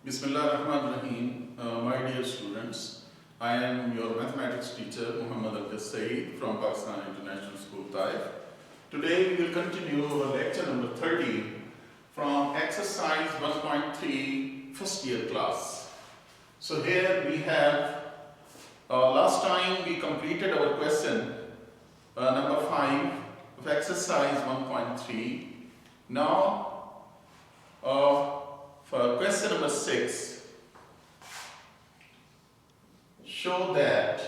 Bismillahirrahmanirrahim. My dear students, I am your mathematics teacher Muhammad Al Saeed from Pakistan International School, Taif. Today we will continue our lecture number 30 from exercise 1.3 first year class. So here we have, last time we completed our question number 5 of exercise 1.3. Now for question number 6, show that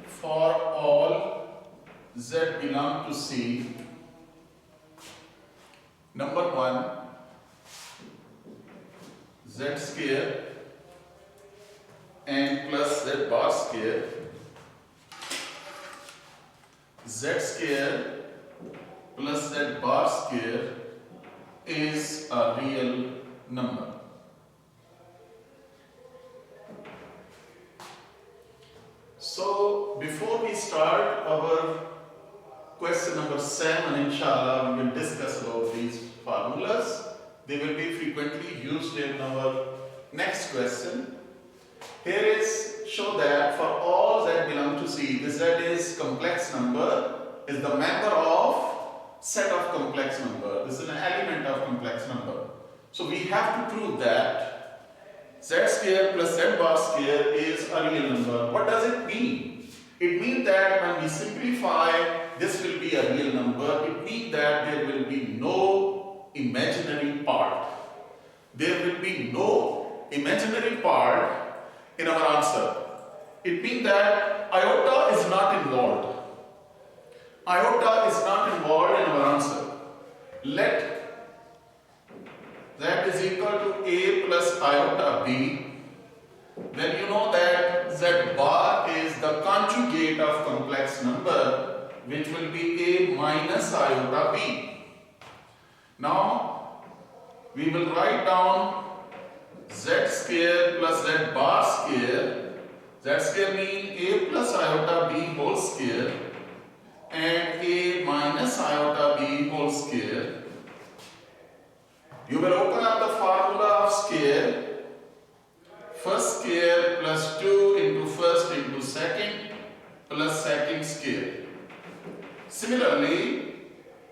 for all z belong to C, number 1, z square and plus z bar square, z square plus z bar square is a real number. So before we start our question number 7, inshallah, we will discuss about these formulas. They will be frequently used in our next question. Here is, show that for all z belong to C, this z is complex number, is the member of set of complex number. This is an element of complex number. So we have to prove that z square plus z bar square is a real number. What does it mean? It means that when we simplify, this will be a real number. It means that there will be no imaginary part. There will be no imaginary part in our answer. It means that iota is not involved. Iota is not involved in our answer. Let z is equal to a plus iota b. Then you know that z bar is the conjugate of complex number, which will be a minus iota b. Now we will write down z square plus z bar square. Z square means a plus iota b whole square and a minus iota b whole square. You will open up the formula of square. First square plus 2 into first into second plus second square. Similarly,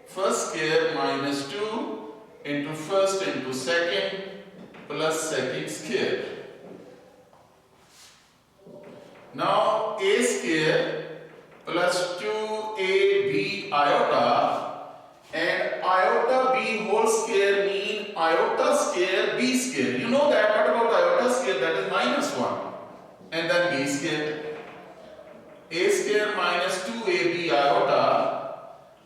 first square minus 2 into first into second plus second square. Now a square plus 2ab iota and iota b whole square mean iota square b square. You know that. What about iota square? That is minus 1. And then b square. A square minus 2ab iota.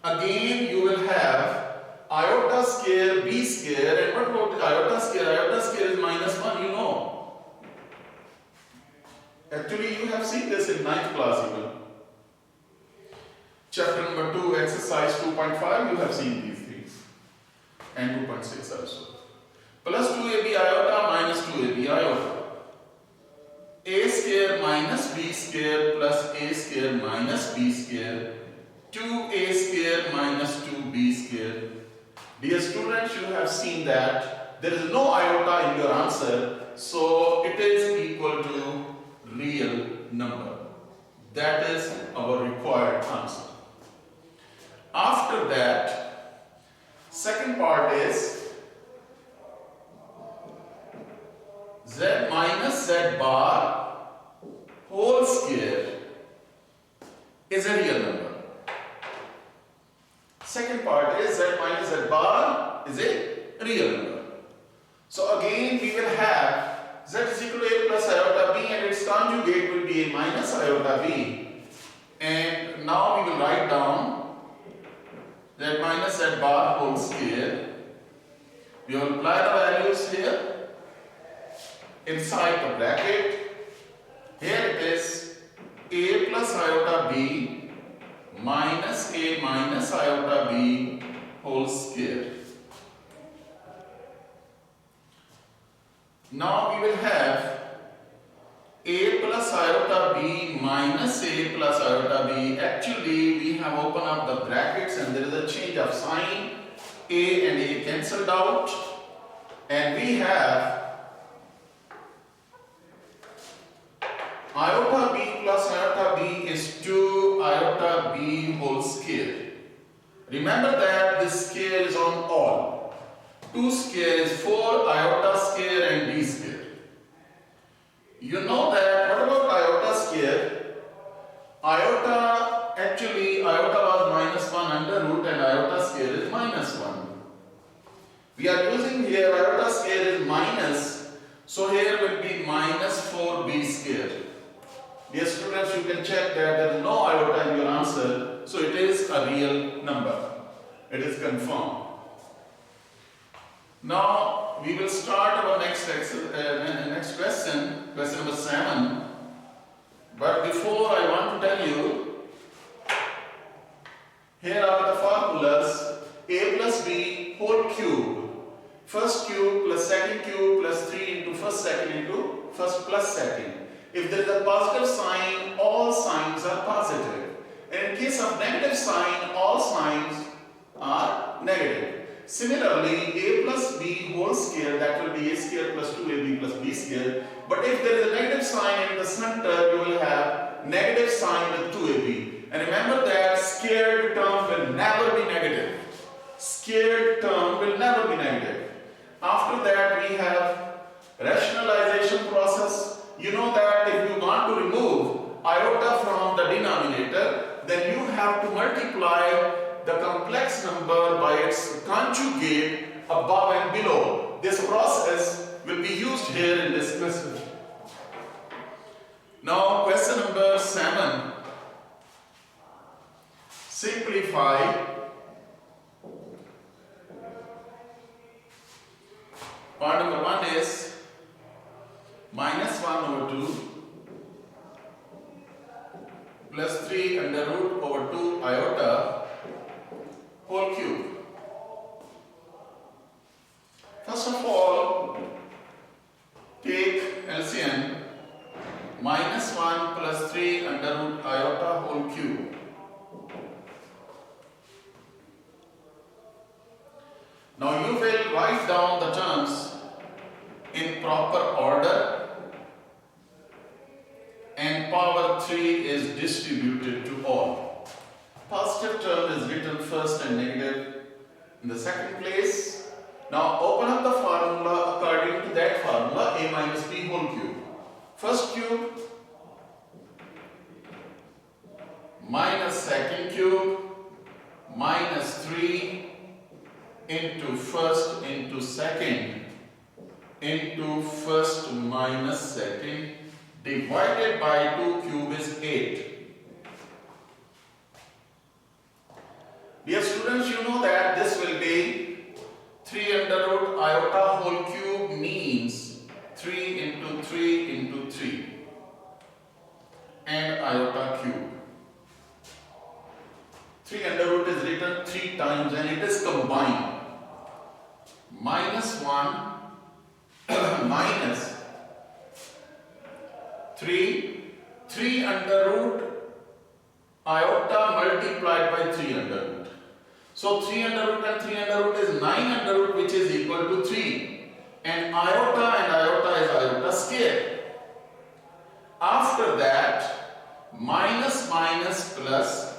Again you will have iota square b square. And what about iota square? Iota square is minus 1, you know. Actually you have seen this in 9th class even. Chapter number 2, exercise 2.5, you have seen these things. And 2.6 also. Plus 2ab iota minus 2ab iota. A square minus b square plus a square minus b square. 2a square minus 2b square. Dear students, you have seen that there is no iota in your answer, so it is equal to real number. That is our required answer. After that, second part is z minus z bar whole square is a real number. Second part is z minus z bar is a real number. So again we will have z is equal to a plus iota b and its conjugate will be a minus iota b. And now we will write down z minus z bar whole square. We will apply the values here inside the bracket. Here it is a plus iota b minus a minus iota b whole square. Now we will have a plus iota b minus a plus iota b. Actually we have opened up the brackets and there is a change of sign. A and A cancelled out. And we have iota b plus iota b is 2 iota b whole square. Remember that this square is on all. 2 square is 4 iota square and d square. You know that, what about iota square? Iota, actually iota was minus 1 under root and iota square is minus 1. We are using here iota square is minus, so here will be minus 4b square. Dear students, you can check that there is no iota in your answer, so it is a real number. It is confirmed. Now we will start our next question, question number 7. But before I want to tell you, here are the formulas: a plus b whole cube, first cube plus second cube plus 3 into first second into first plus second. If there is a positive sign, all signs are positive. And in case of negative sign, all signs are negative. Similarly, a plus b whole square, that will be a square plus 2ab plus b square. But if there is a negative sign in the center, you will have negative sign with 2ab. And remember that squared term will never be negative. Squared term will never be negative. After that, we have rationalization process. You know that if you want to remove iota from the denominator, then you have to multiply the complex number by its conjugate above and below. This process will be used here in this question. Now, question number 7. Simplify. Part number 1 is minus 1 over 2 plus 3 under root over 2 iota whole cube. First of all, take LCM. Minus 1 plus 3 under root iota whole cube. Now you will write down the terms in proper order, and power 3 is distributed to all. Positive term is written first and negative in the second place. Now open up the formula according to that formula, a minus b whole cube. First cube minus second cube minus 3 into first into second into first minus second divided by 2 cube is 8. Dear students, you know that this will be 3 under root iota whole cube means 3 into 3 into 3 and iota cube. 3 under root is written 3 times and it is combined. Minus 1 minus 3 under root iota multiplied by 3 under root. So 3 under root and 3 under root is 9 under root, which is equal to 3. And iota is iota square. After that, minus minus plus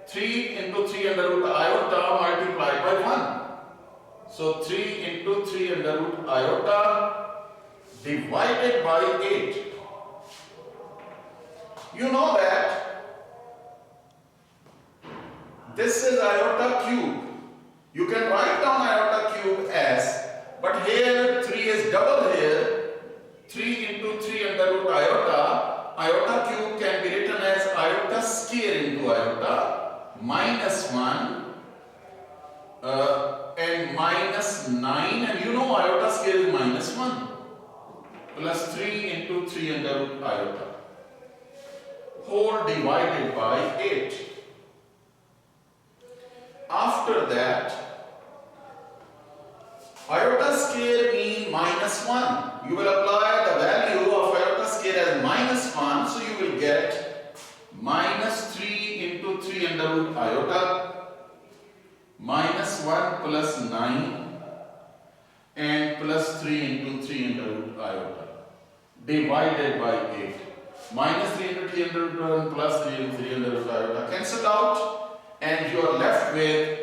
3 into 3 under root iota multiplied by 1. So 3 into 3 under root iota divided by 8. You know that this is iota cube. You can write down iota cube as, but here 3 is double here. 3 into 3 under root iota. Iota cube can be written as iota square into iota minus 1 and minus 9, and you know iota square is minus 1 plus 3 into 3 under root iota whole divided by 8. After that, iota square means minus 1. You will apply the value of iota square as minus 1, so you will get minus 3 into 3 under root iota minus 1 plus 9 and plus 3 into 3 under root iota divided by 8. Minus 3 into 3 under root iota plus 3 into 3 under root iota cancelled out, and you are left with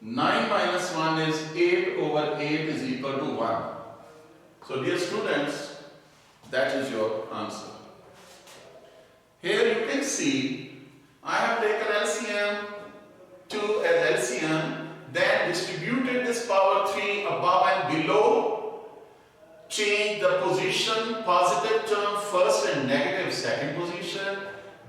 9 minus 1 is 8 over 8 is equal to 1. So dear students, that is your answer. Here you can see I have taken LCM 2 as LCM, then distributed this power 3 above and below, change the position, positive term first and negative second position.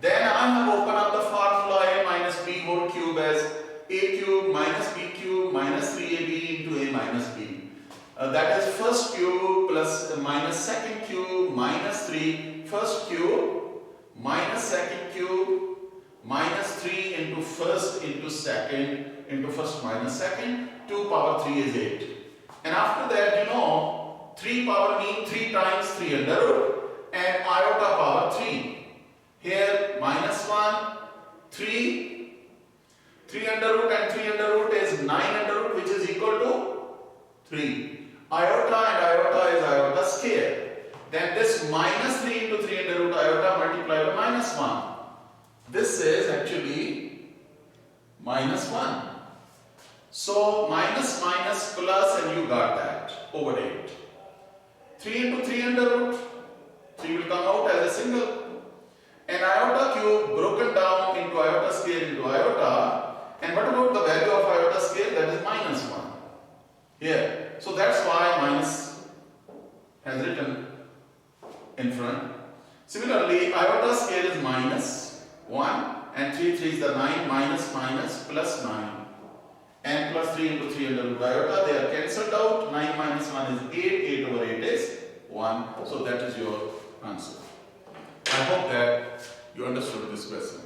Then I have opened up the formula a minus b whole cube as a cube minus b cube minus 3ab into a minus b. That is first cube plus minus second cube minus 3 first cube minus second cube minus 3 into first into second into first minus second, 2 power 3 is 8. And after that, you know, 3 power means 3 times 3 under root and iota power 3. Here minus 1, 3, 3 under root and 3 under root is 9 under root, which is equal to 3. Iota and iota is iota square. Then this minus 3 into 3 under root iota multiplied by minus 1. This is actually minus 1. So minus minus plus, and you got that over 8. 3 into 3 under root, 3 will come out as a single. And iota cube broken down into iota square into iota. And what about the value of iota square? That is minus 1. Here. So that's why minus has written in front. Similarly, iota square is minus 1 and 3 is the 9 minus minus plus 9. And plus 3 into 3 under root iota, they are cancelled out. 9 minus 1 is 8, 8 over 8 is 1. So that is your answer. I hope that you understood this question.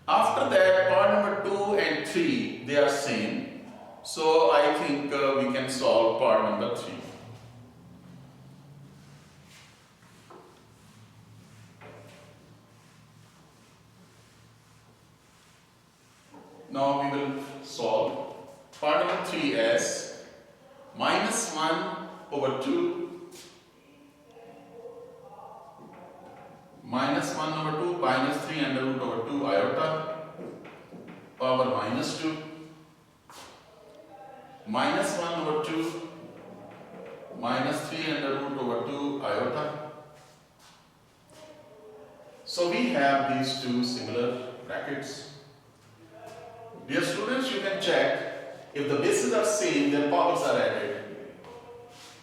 After that, part number 2 and 3, they are same. So I think we can solve part number 3. Now we will solve part number 3 as minus 1 over 2 minus 1 over 2 minus 3 under root over 2 iota power minus 2 minus 1 over 2 minus 3 under root over 2 iota. So we have these two similar brackets. Dear students, you can check if the bases are same, their powers are added.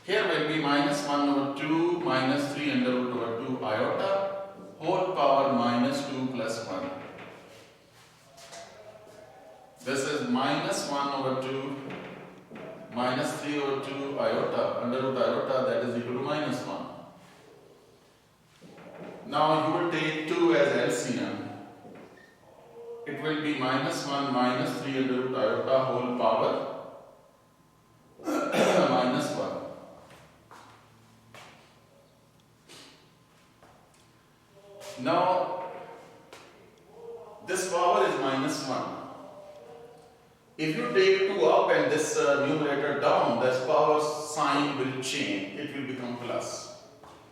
Here will be minus 1 over 2 minus 3 under root over 2 iota whole power minus 2 plus 1. This is minus 1 over 2 minus 3 over 2 iota under root iota, that is equal to minus 1. Now you will take 2 as LCM. It will be minus 1 minus 3 under root iota whole power minus 1. Now this power is minus 1. If you take 2 up and this numerator down, this power sign will change. It will become plus.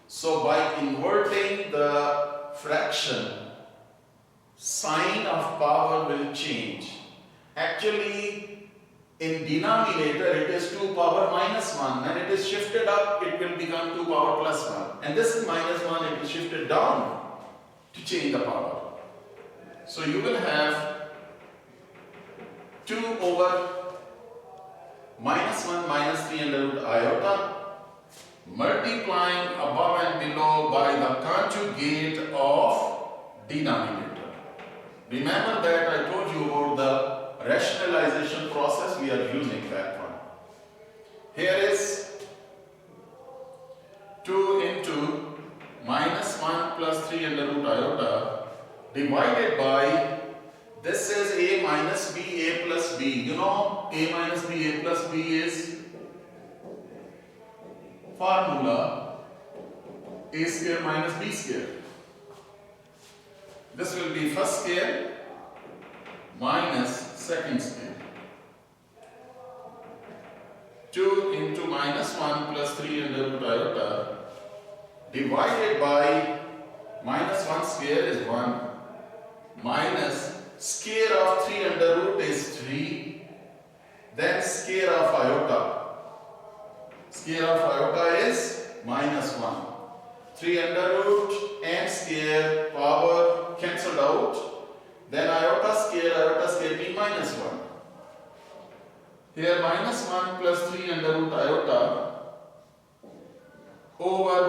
So by inverting the fraction, sign of power will change. Actually, in denominator it is 2 power minus 1, and it is shifted up, it will become 2 power plus 1. And this is minus 1, it is shifted down to change the power. So you will have 2 over minus 1 minus 3 under root iota multiplying above and below by the conjugate of denominator. Remember that I told you about the rationalization process, we are using that one. Here is 2 into minus 1 plus 3 under root iota divided by, this is a minus b, a plus b. You know, a minus b, a plus b is formula a square minus b square. This will be first square minus second square. 2 into minus 1 plus 3 under root iota divided by minus 1 square is 1 minus square of 3 under root is 3, then square of iota. Square of iota is minus 1. 3 under root and square power cancelled out. Then iota square means minus 1. Here minus 1 plus 3 under root iota over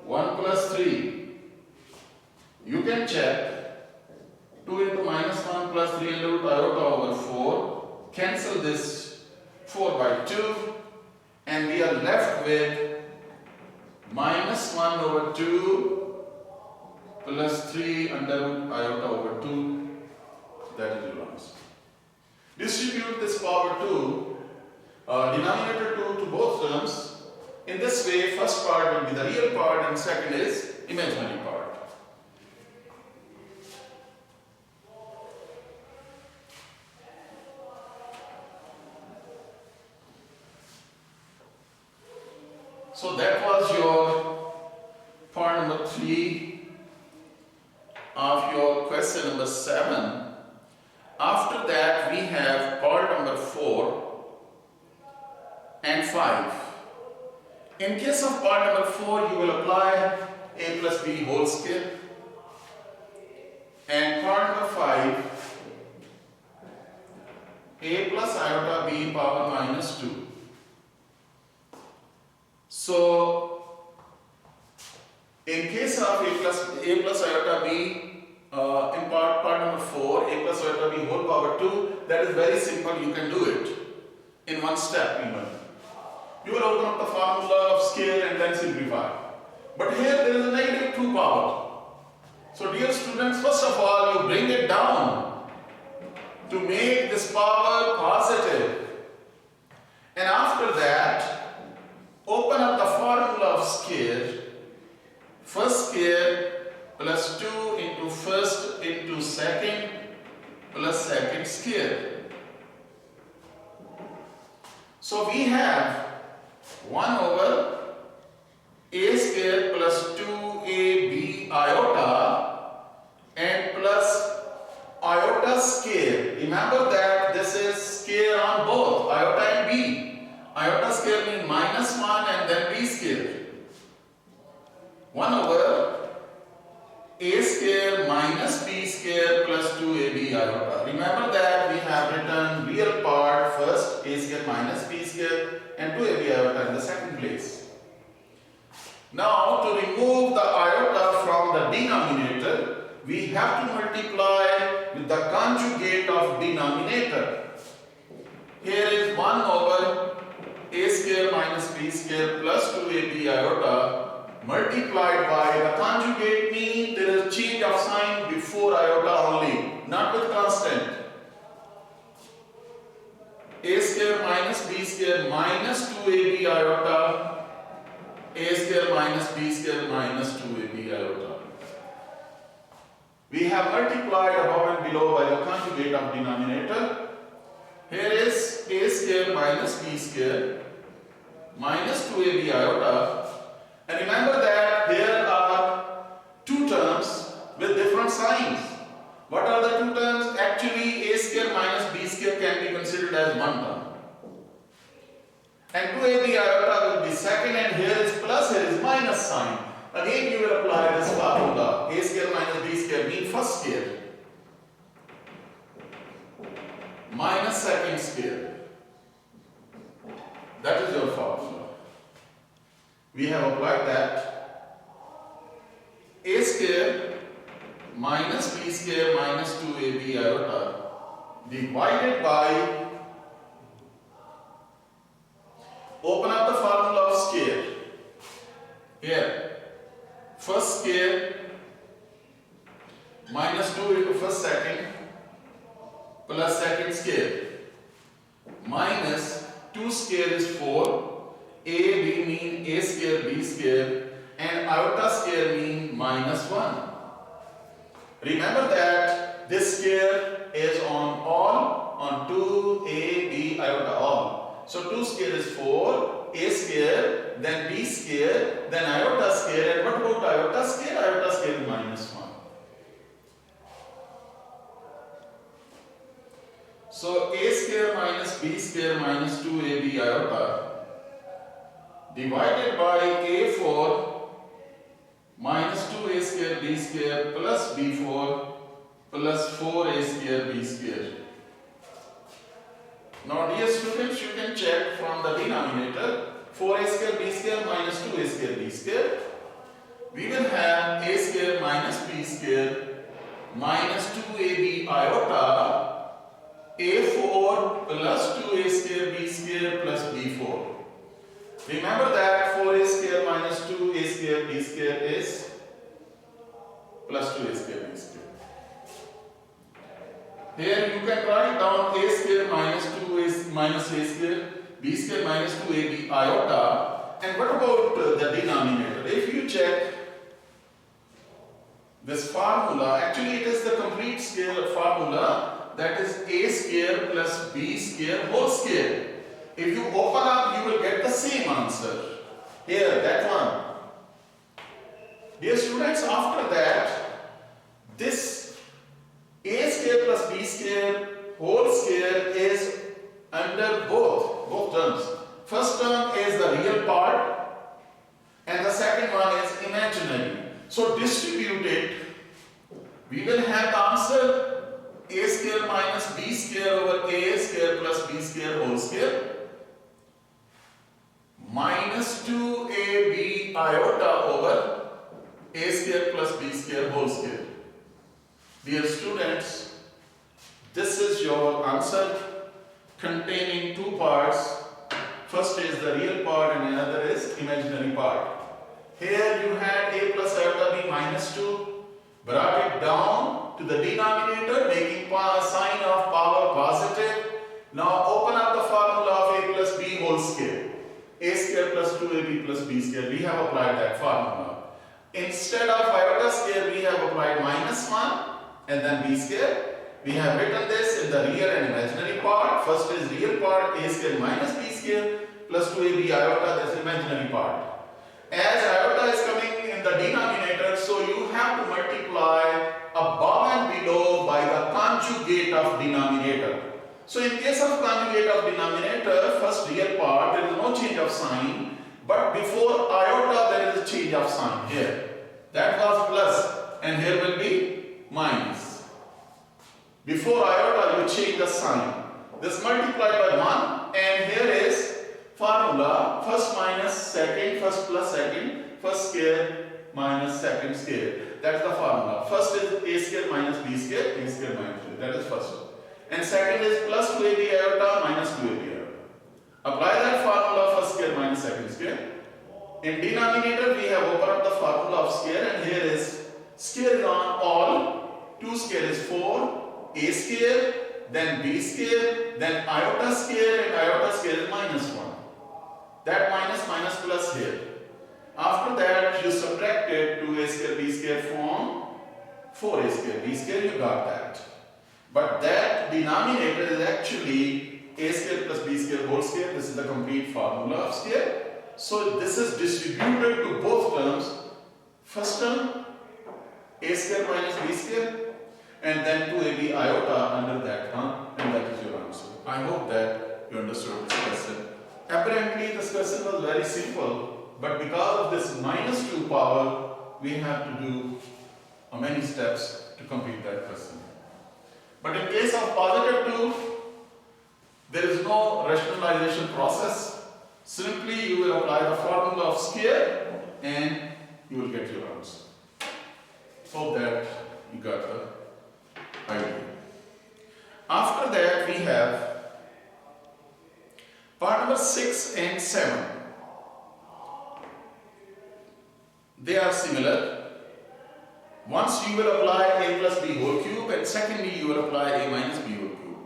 1 plus 3. You can check. 2 into minus 1 plus 3 under root iota over 4. Cancel this 4 by 2. And we are left with minus 1 over 2 plus 3 under root iota over 2. That is your answer. Distribute this power 2, denominator 2 to both terms. In this way, first part will be the real part and second is imaginary part. So that was your part number 3 of your question number 7. After that we have part number 4 and 5. In case of part number 4 you will apply a plus b whole square, and part number 5 a plus iota b power minus 2. So, in case of a plus iota b, in part number 4, a plus iota b whole power 2, that is very simple, you can do it in one step even. You will open up the formula of scale and then simplify. But here there is a negative 2 power. So dear students, first of all you bring it down to make this power positive. And after that, open up the formula of square. First square plus 2 into first into second plus second square. So we have 1 over a square plus 2ab iota and plus iota square. Remember that this is square on both iota and b. Iota square means minus 1 and then b square. 1 over a square minus b square plus 2ab iota. Remember that we have written real part first, a square minus b square and 2ab iota in the second place. Now to remove the iota from the denominator, we have to multiply with the conjugate of denominator. Here is 1 over a square minus b square plus 2ab iota multiplied by the conjugate means there is change of sign before iota only, not with constant. A square minus b square minus 2ab iota, a square minus b square minus 2ab iota. We have multiplied above and below by the conjugate of denominator. Here is a square minus b square minus 2ab iota. And remember that there are two terms with different signs. What are the two terms? Actually, a square minus b square can be considered as one term. And 2ab iota will be second, and here is plus, here is minus sign. Again, you will apply this formula. A square minus b square means first square minus second square. That is your formula. We have applied that. A square minus b square minus 2ab iota divided by, open up the formula of square. Here, first square minus 2 into first second plus second square minus 2 square is 4. A, b mean a square, b square, and iota square mean minus 1. Remember that this square is on all, on 2, a, b, iota all. So 2 square is 4, a square, then b square, then iota square, and what about iota square? Iota square is minus 1. So a square minus b square minus 2ab iota divided by a4 minus 2a square b square plus b4 plus 4a square b square. Now dear students, you can check from the denominator 4a square b square minus 2a square b square. We will have a square minus b square minus 2ab iota a4 plus 2a square b square plus b4. Remember that 4a square minus 2a square b square is plus 2a square b square. Here you can write down a square minus 2a minus a square b square minus 2ab iota. And what about the denominator? If you check this formula, actually it is the complete scale formula, that is a square plus b square whole square. If you open up, you will get the same answer. Here, that one. Dear students, after that, this a square plus b square whole square is under both terms. First term is the real part and the second one is imaginary. So distribute it. We will have the answer a square minus b square over a square plus b square whole square minus 2ab iota over a square plus b square whole square. Dear students, this is your answer containing two parts. First is the real part and another is imaginary part. Here you had a plus iota b minus 2, brought it down to the denominator, making sign of power positive. Now open up the formula of a plus b whole square. A square plus 2ab plus b square. We have applied that formula. Instead of iota square, we have applied minus 1 and then b square. We have written this in the real and imaginary part. First is real part, a square minus b square plus 2ab iota, that's imaginary part. As iota is coming in the denominator, so you have to multiply above and below by the conjugate of denominator. So in case of conjugate of denominator, first real part, there is no change of sign, but before iota there is a change of sign here. That was plus and here will be minus. Before iota you change the sign. This multiplied by 1 and here is formula first minus second, first plus second, first square minus second square. That's the formula. First is a square minus b square, a square minus b. That is first one. And second is plus 2ab iota minus 2ab iota. Apply that formula first square minus second square. In denominator we have opened up the formula of square and here is square on all. 2 square is 4, a square, then b square, then iota square and iota square is minus 1. That minus minus plus here. After that you subtracted 2a square b square from 4a square b square, you got that. But that denominator is actually a square plus b square whole square. This is the complete formula of square. So this is distributed to both terms. First term a square minus b square and then 2ab iota under that one, and that is your answer. I hope that you understood this question. Apparently this question was very simple, but because of this minus 2 power, we have to do many steps to complete that question. But in case of positive 2, there is no rationalization process. Simply you will apply the formula of square and you will get your answer. Hope that you got the idea. After that we have part number 6 and 7. They are similar. Once you will apply a plus b whole cube and secondly you will apply a minus b whole cube.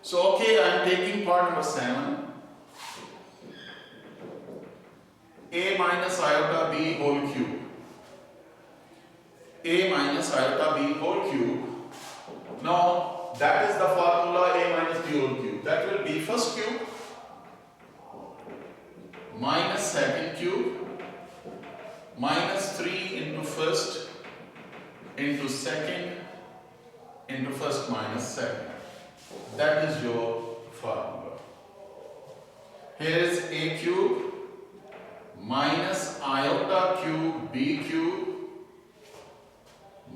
So okay, I am taking part number 7. A minus iota b whole cube. A minus iota b whole cube. Now that is the formula a minus b whole cube. That will be first cube minus second cube minus 3 into first into second into first minus second. That is your formula. Here is a cube minus iota cube b cube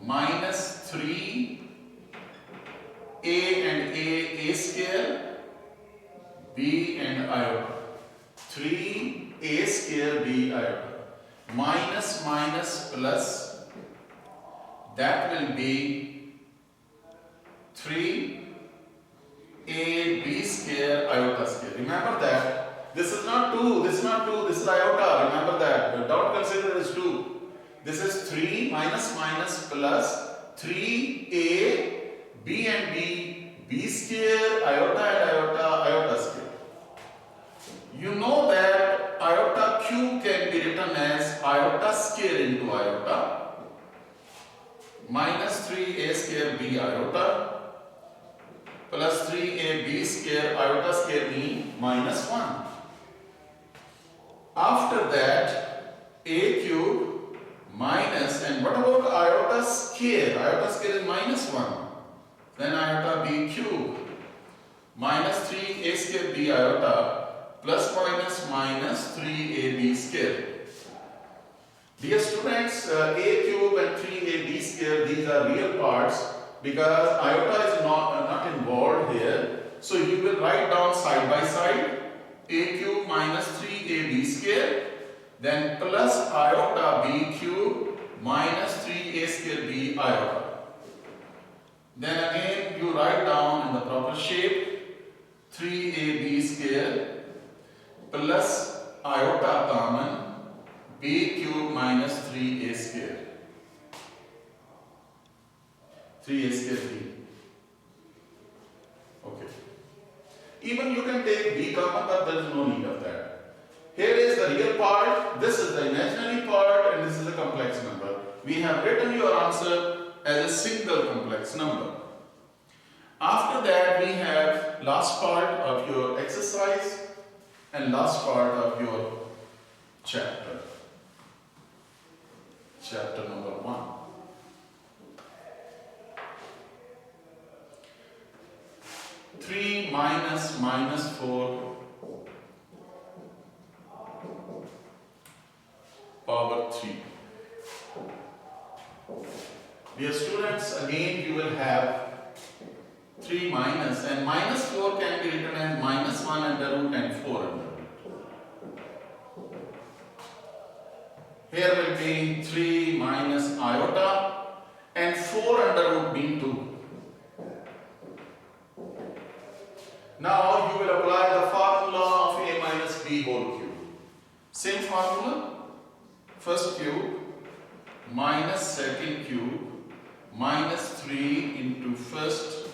minus 3 a and a square b and iota. 3a square b iota minus minus plus, that will be 3a b square iota square. Remember that this is not 2, this is not 2, this is iota. Remember that. The dot considered as 2. This is 3 minus minus plus 3a b and b square iota and iota square. You know that iota cube can be written as iota square into iota minus 3a square b iota plus 3a b square iota square mean minus 1. After that, a cube minus, and what about iota square? Iota square is minus 1. Then iota b cube minus 3a square b iota plus minus minus 3ab square. Dear students, a cube and 3ab square, these are real parts because iota is not involved here. So you will write down side by side a cube minus 3ab square, then plus iota b cube minus 3a square b iota. Then again you write down in the proper shape 3ab square plus iota common b cube minus 3a square. 3a square b. Okay. Even you can take b common, but there is no need of that. Here is the real part, this is the imaginary part, and this is the complex number. We have written your answer as a single complex number. After that, we have last part of your exercise and last part of your chapter. Chapter number 1. Three minus minus 4 power 3. Dear students, again you will have 3 minus, and minus 4 can be written as minus 1 under root and 4 under root. Here will be 3 minus iota and 4 under root being 2. Now you will apply the formula of a minus b whole cube. Same formula. First cube minus second cube minus 3 into first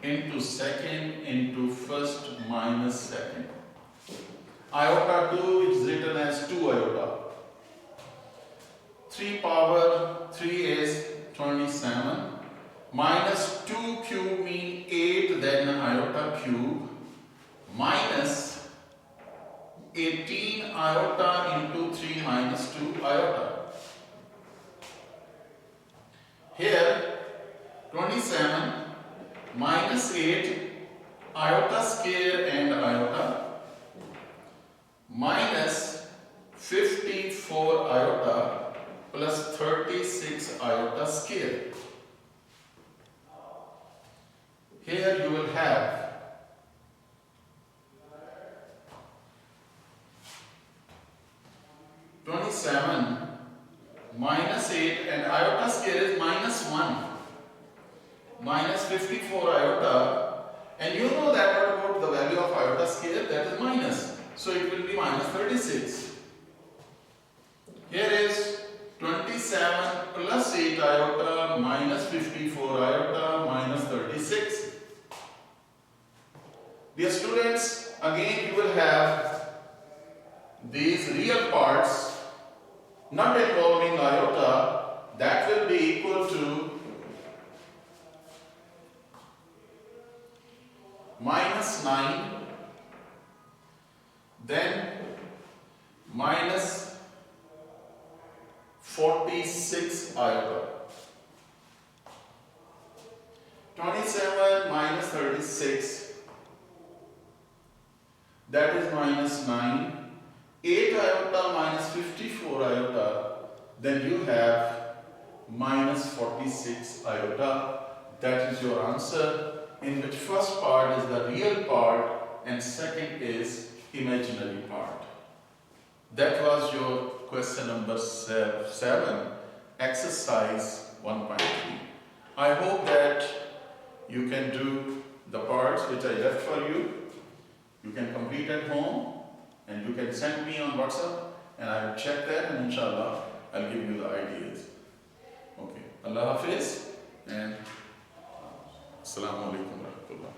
into second into first minus second. Iota 2 is written as 2 iota. 3 power 3 is 27. Minus 2 cube mean 8, then iota cube minus 18 iota into 3 minus 2 iota. Here 27 minus 8 iota square and iota minus 54 iota plus 36 iota square. Here you will have 27 minus 8 and iota square is minus 1 minus 54 iota, and you know that what about the value of iota square, that is minus, so it will be minus 36. Here is 27 plus 8 iota minus 54 iota minus 36. Dear students, again you will have these real parts not involving iota, that will be equal to minus 9, then minus 46 iota. 27 minus 36, that is minus 9. 8 iota minus 54 iota, then you have minus 46 iota. That is your answer, in which first part is the real part and second is imaginary part. That was your question number 7, exercise 1.3. I hope that you can do the parts which I left for you. You can complete at home and you can send me on WhatsApp and I will check that, and inshallah I'll give you the ideas. Okay. Allah Hafiz and Assalamu alaikum wa rahmatullah.